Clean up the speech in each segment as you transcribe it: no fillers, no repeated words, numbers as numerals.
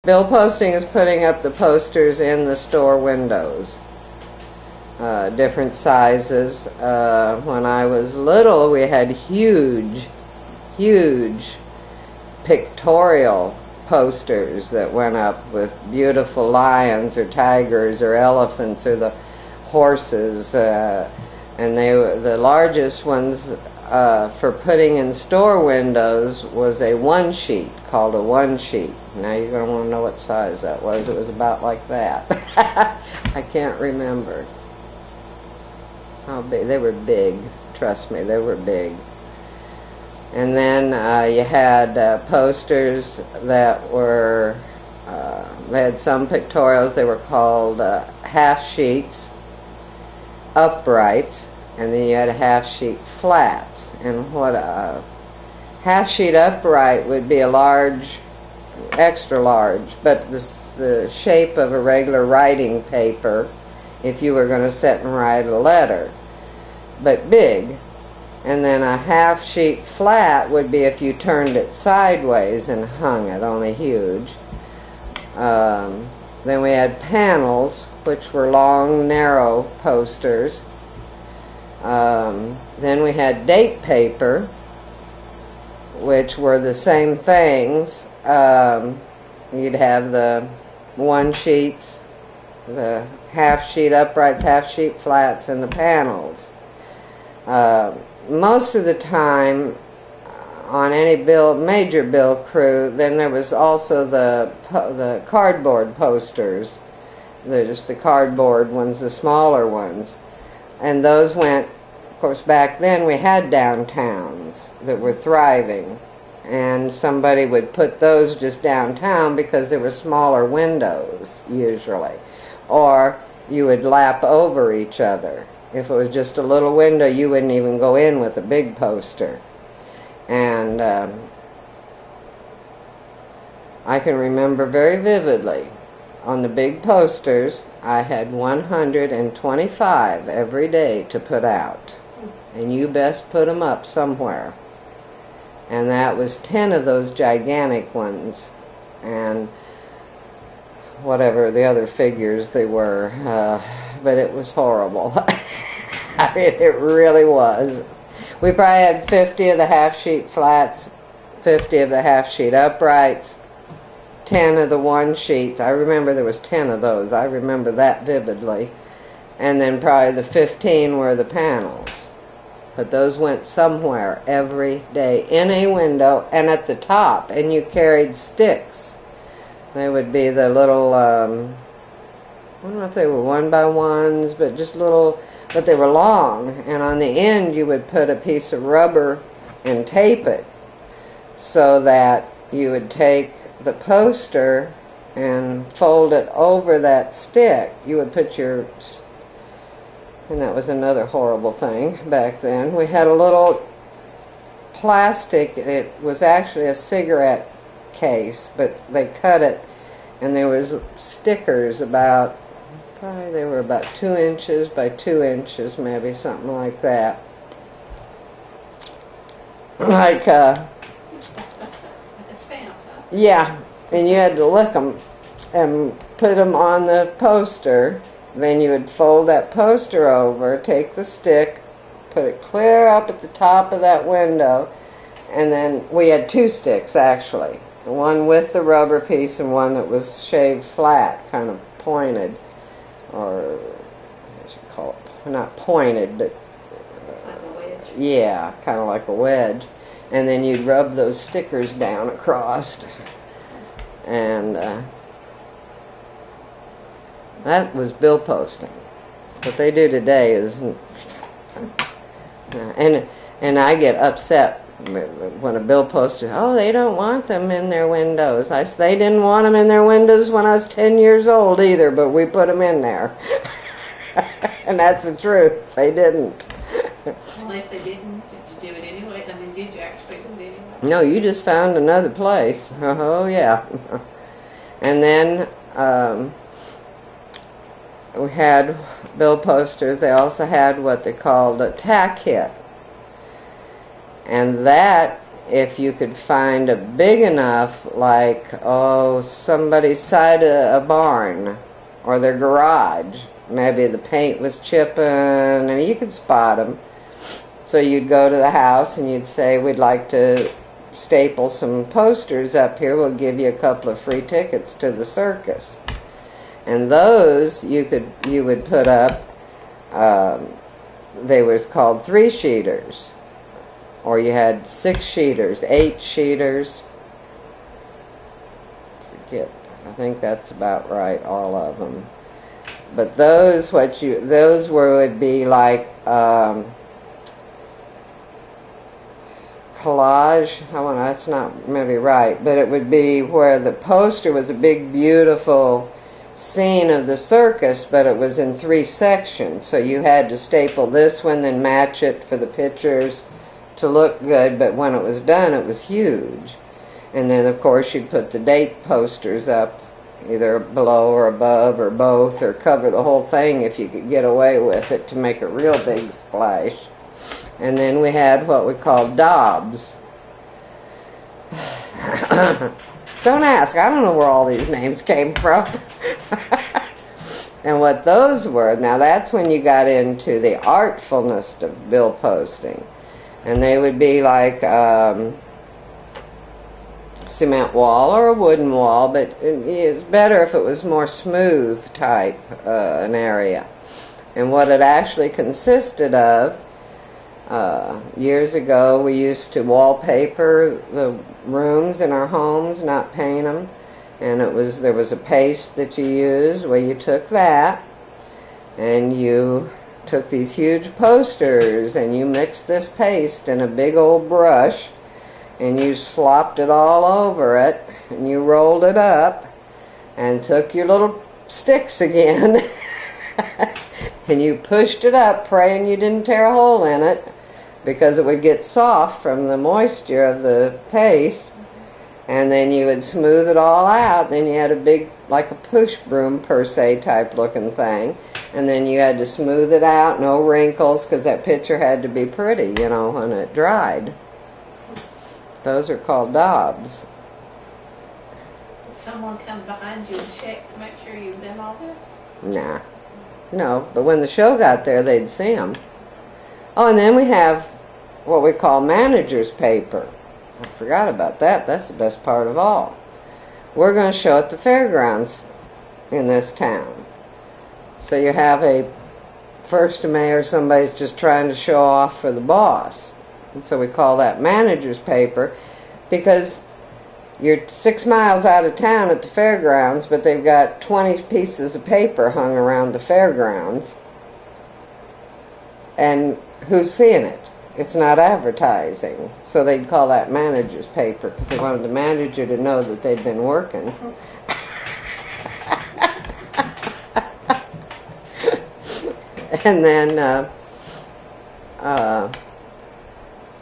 Bill posting is putting up the posters in the store windows. Different sizes. When I was little, we had huge pictorial posters that went up with beautiful lions or tigers or elephants or the horses, and they were the largest ones for putting in store windows was a one sheet, called a one sheet. Now you're going to want to know what size that was. It was about like that. I can't remember how big. They were big, trust me, they were big. And then you had posters that were, they had some pictorials, they were called half sheets, uprights, and then you had half sheet flats. And what a half sheet upright would be a large, extra large, but the shape of a regular writing paper if you were going to sit and write a letter, but big. And then a half sheet flat would be if you turned it sideways and hung it, only huge. Then we had panels, which were long, narrow posters. Then we had date paper, which were the same things. You'd have the one sheets, the half sheet uprights, half sheet flats, and the panels. Most of the time, on any major bill crew, then there was also the cardboard posters. They're just the cardboard ones, the smaller ones. And those went, of course, back then we had downtowns that were thriving. And somebody would put those just downtown because there were smaller windows, usually. Or you would lap over each other. If it was just a little window, you wouldn't even go in with a big poster. And I can remember very vividly, on the big posters, I had 125 every day to put out. And you best put them up somewhere. And that was 10 of those gigantic ones. And whatever the other figures they were. But it was horrible. I mean, it really was. We probably had 50 of the half-sheet flats, 50 of the half-sheet uprights, 10 of the one-sheets. I remember there was 10 of those. I remember that vividly. And then probably the 15 were the panels. But those went somewhere every day, in a window and at the top. And you carried sticks. They would be the little, I don't know if they were one-by-ones, but just little... But they were long, and on the end you would put a piece of rubber and tape it so that you would take the poster and fold it over that stick. You would put your... And that was another horrible thing back then. We had a little plastic, it was actually a cigarette case, but they cut it, and there was stickers about... Probably they were about 2 inches by 2 inches, maybe something like that. Like, a stamp, huh? Yeah, and you had to lick them and put them on the poster. Then you would fold that poster over, take the stick, put it clear up at the top of that window, and then we had 2 sticks actually. One with the rubber piece and one that was shaved flat, kind of pointed. Or, what you call it, not pointed, but... like a wedge? Yeah, kind of like a wedge. And then you'd rub those stickers down across. And that was bill posting. What they do today is... and I get upset when a bill poster, oh, they don't want them in their windows. They didn't want them in their windows when I was 10 years old either, but we put them in there. And that's the truth. They didn't. Well, if they didn't, did you do it anyway? I mean, did you actually do it anyway? No, you just found another place. Oh, yeah. And then we had bill posters. They also had what they called a Tack hit. And that if you could find a big enough, like, somebody's side of a barn or their garage, maybe the paint was chipping, I mean, you could spot them. So you'd go to the house and you'd say, we'd like to staple some posters up here, we'll give you a couple of free tickets to the circus. And those you would put up, they were called 3-sheeters. Or you had 6-sheeters, 8-sheeters. Forget, I think that's about right, all of them. But those would be like collage. That's not maybe right, but it would be where the poster was a big, beautiful scene of the circus, but it was in 3 sections. So you had to staple this one, then match it for the pictures to look good, but when it was done, it was huge. And then, of course, you'd put the date posters up, either below or above or both, or cover the whole thing if you could get away with it to make a real big splash. And then we had what we called daubs. Don't ask, I don't know where all these names came from. And what those were, now that's when you got into the artfulness of bill posting. And they would be like cement wall or a wooden wall, but it's better if it was more smooth type an area. And what it actually consisted of, years ago we used to wallpaper the rooms in our homes, not paint them. And there was a paste that you used where you took that and you took these huge posters and you mixed this paste in a big old brush and you slopped it all over it and you rolled it up and took your little sticks again and you pushed it up, praying you didn't tear a hole in it because it would get soft from the moisture of the paste. And then you would smooth it all out. Then you had a big, like a push broom per se type looking thing. And then you had to smooth it out, no wrinkles, because that picture had to be pretty, when it dried. Those are called daubs. Did someone come behind you and check to make sure you've done all this? Nah. No, but when the show got there, they'd see them. Oh, and then we have what we call manager's paper. I forgot about that. That's the best part of all. We're going to show at the fairgrounds in this town. So you have a 1st of May or somebody's just trying to show off for the boss. And so we call that manager's paper because you're 6 miles out of town at the fairgrounds, but they've got 20 pieces of paper hung around the fairgrounds. And who's seeing it? It's not advertising. So they'd call that manager's paper because they wanted the manager to know that they'd been working. And then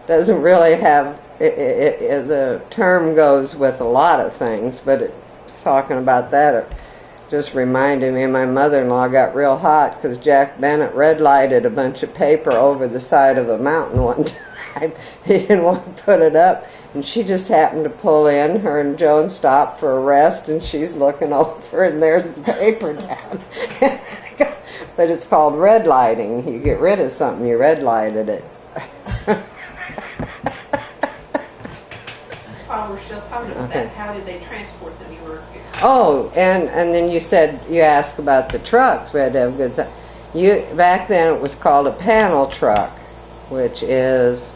doesn't really have, the term goes with a lot of things, but talking about that, it just reminded me my mother-in-law got real hot because Jack Bennett red-lighted a bunch of paper over the side of a mountain one time. He didn't want to put it up, and she just happened to pull in. Her and Joan stopped for a rest, and she's looking over, and there's the paper down. But it's called red lighting. You get rid of something, you red lighted it. While we're still talking about that, how did they transport them? Oh, and then you asked about the trucks. We had to have good stuff. Back then it was called a panel truck, which is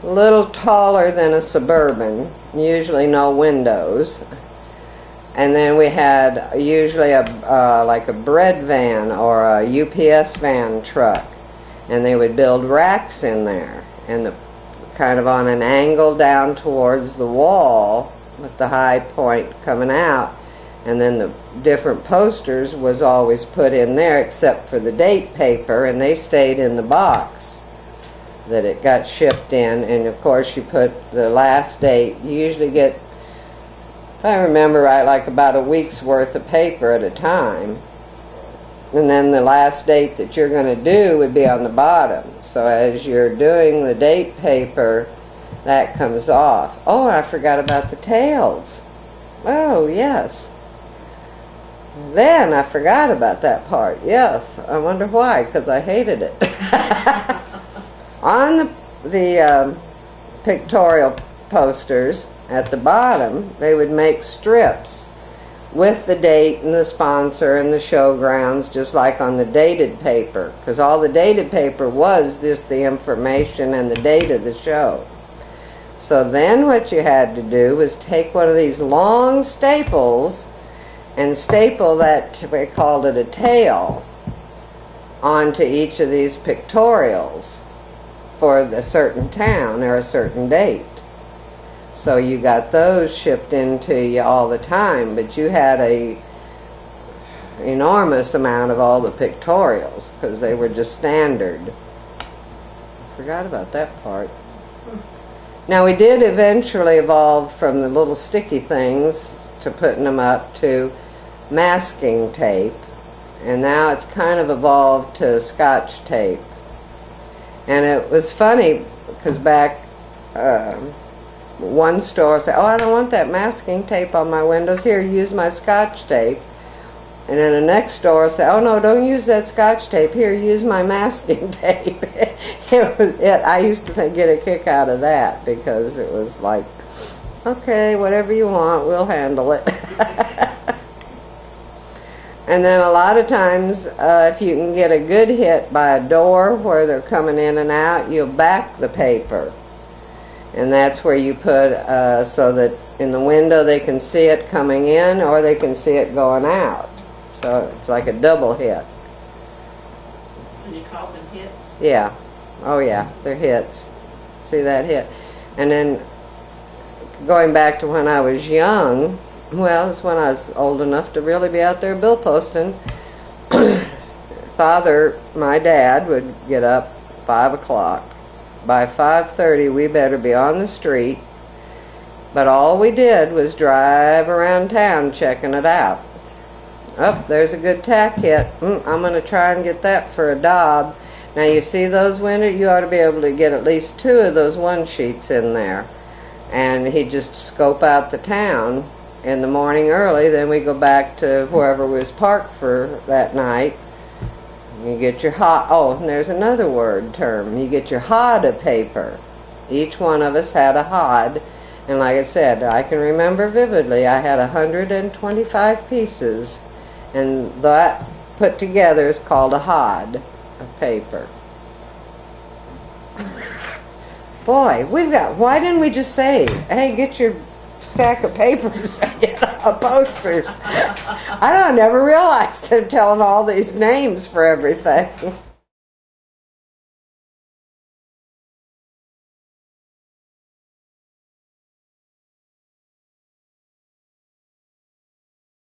a little taller than a Suburban, usually no windows. And then we had usually like a bread van or a UPS van truck, and they would build racks in there, and kind of on an angle down towards the wall with the high point coming out, and then the different posters was always put in there except for the date paper, and they stayed in the box that it got shipped in. And of course you put the last date. You usually get, if I remember right, like about a week's worth of paper at a time. and then the last date that you're going to do would be on the bottom. So as you're doing the date paper, that comes off. Oh, I forgot about the tails. Oh, yes. Then I forgot about that part. Yes, I wonder why, because I hated it. On the pictorial posters at the bottom, they would make strips with the date and the sponsor and the showgrounds, just like on the dated paper, because all the dated paper was just the information and the date of the show. So then what you had to do was take one of these long staples and staple that, we called it a tail, onto each of these pictorials for a certain town or a certain date. So you got those shipped into you all the time, but you had a enormous amount of all the pictorials because they were just standard. Forgot about that part. Now we did eventually evolve from the little sticky things to putting them up to masking tape, and now it's kind of evolved to Scotch tape. And it was funny because back one store said, "Oh, I don't want that masking tape on my windows. Here, use my Scotch tape." And then the next store said, "Oh no, don't use that Scotch tape. Here, use my masking tape." I used to get a kick out of that because it was like, okay, whatever you want, we'll handle it. And then a lot of times, if you can get a good hit by a door where they're coming in and out, you'll back the paper. And that's where you put, so that in the window they can see it coming in or they can see it going out. So it's like a double hit. And you call them hits? Yeah. Oh yeah, they're hits. See that hit? And then going back to when I was young, well, it's when I was old enough to really be out there bill posting. Father, my dad, would get up 5 o'clock. By 5:30 we better be on the street, but all we did was drive around town checking it out. Oh, there's a good tack hit. I'm going to try and get that for a daub. Now you see those windows? You ought to be able to get at least 2 of those one sheets in there. And he'd just scope out the town in the morning early, then we go back to wherever was parked for that night. You get your and there's another term. You get your hod of paper. Each one of us had a hod, and like I said, I can remember vividly, I had 125 pieces, and that put together is called a hod of paper. Boy, why didn't we just say, hey, get your stack of papers, posters? I never realized I'm telling all these names for everything.